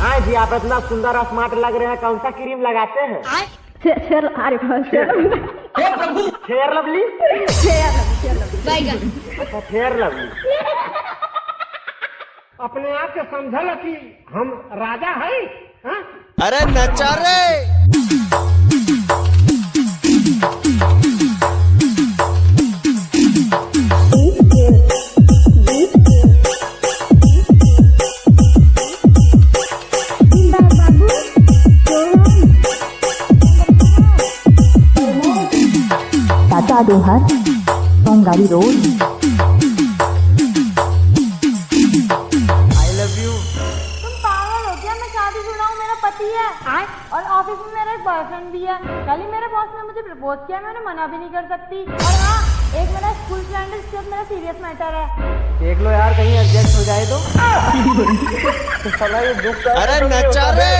हाँ जी, आप इतना सुंदर और स्मार्ट लग रहे हैं, कौन सा क्रीम लगाते हैं? शेर लवली। बैगन। अच्छा, फेयर लवली। अपने आप के समझल कि हम राजा है? अरे नचा रे। Tata Dohar, Tongari Road. I love you। तुम पागल हो क्या? मैं शादीशुदा हूँ, मेरा पति है और ऑफिस में मेरा एक बॉयफ्रेंड भी है। कल ही मेरे बॉस ने मुझे प्रपोज किया, मैं उन्हें मना भी नहीं कर सकती। और हाँ, एक मेरा स्कूल फ्रेंड है, जिससे मेरा सीरियस मैटर है। देख लो यार, कहीं एडजस्ट हो जाए तो। ये दुख का। अरे नचा रे।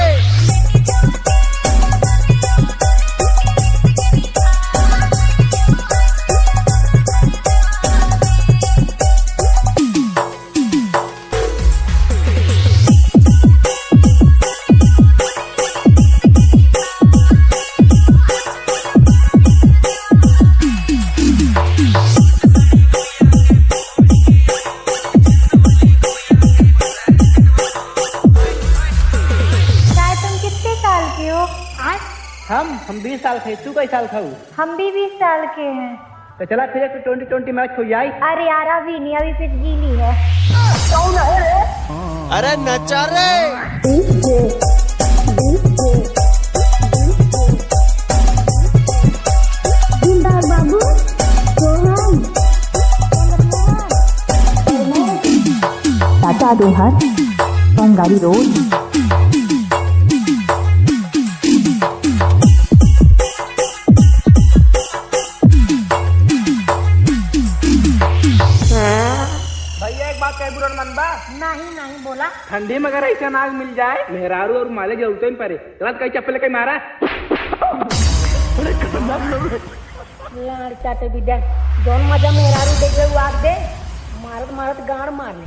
हम 20 साल थे, तू कई साल खाऊ? हम भी 20 साल के हैं। तो चला फिर 2020 मैच हो जाए। अरे यार, अभी नहीं, अभी फिर गीली है। अरे नचा रे। बाबू Tata Dohar, Tongari Road. भैया एक बात कह बुरा मन बा। नहीं बोला। ठंडी में अगर ऐसा नाग मिल जाए, मेहरारू और माले जरूरत नहीं पड़े, तो कई चप्पल कहीं मारा। लाड़ चाटे भी दे, जोन मजा मेहरारू देखे हुआ आग दे, मारत गाड़ मार ले।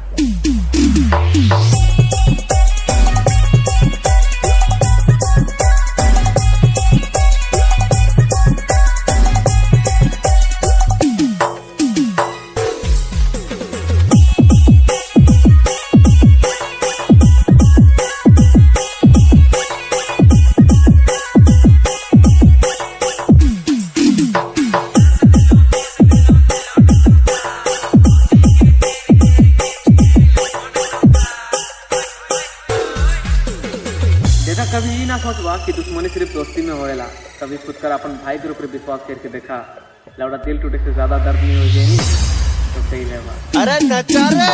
कभी ना सोचवा कि दुश्मनी सिर्फ दोस्ती में होएला। कभी खुद कर अपन भाई के ऊपर विश्वास करके देखा, लौड़ा दिल टूटे से ज्यादा दर्द नहीं हो जाएगी तो सही है। अरे नचा रे।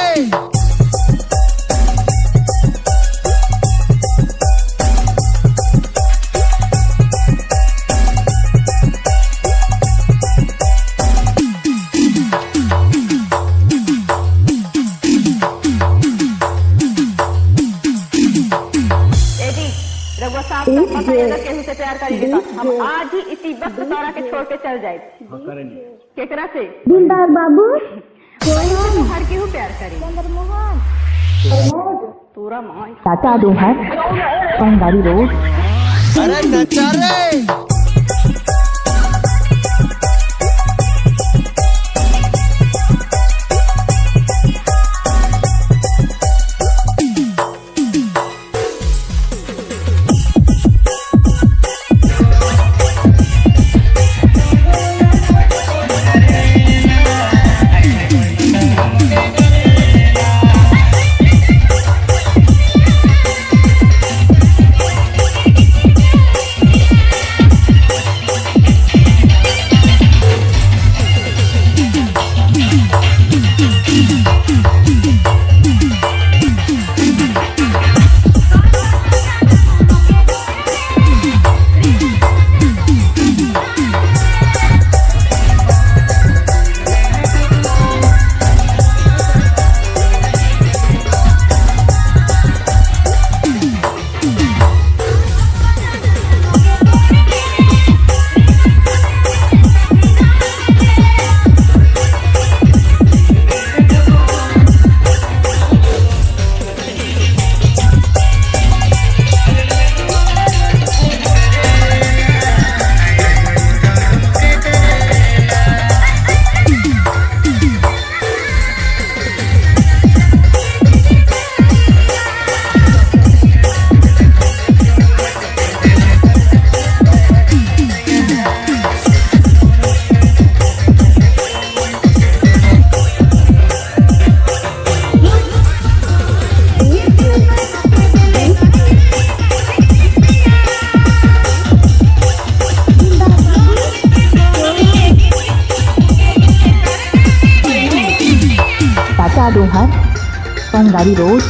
केहू से प्यार करेंगे तो हम आज ही इसी वक्त तोरा के छोड़ के चल जाए। केकरा से? दिलदार बाबू हर केहू प्यार करेंगे। तोरा माँ Tata Dohar, Tongari Road. अरे नचा रे। डोहर सोमगारी रोड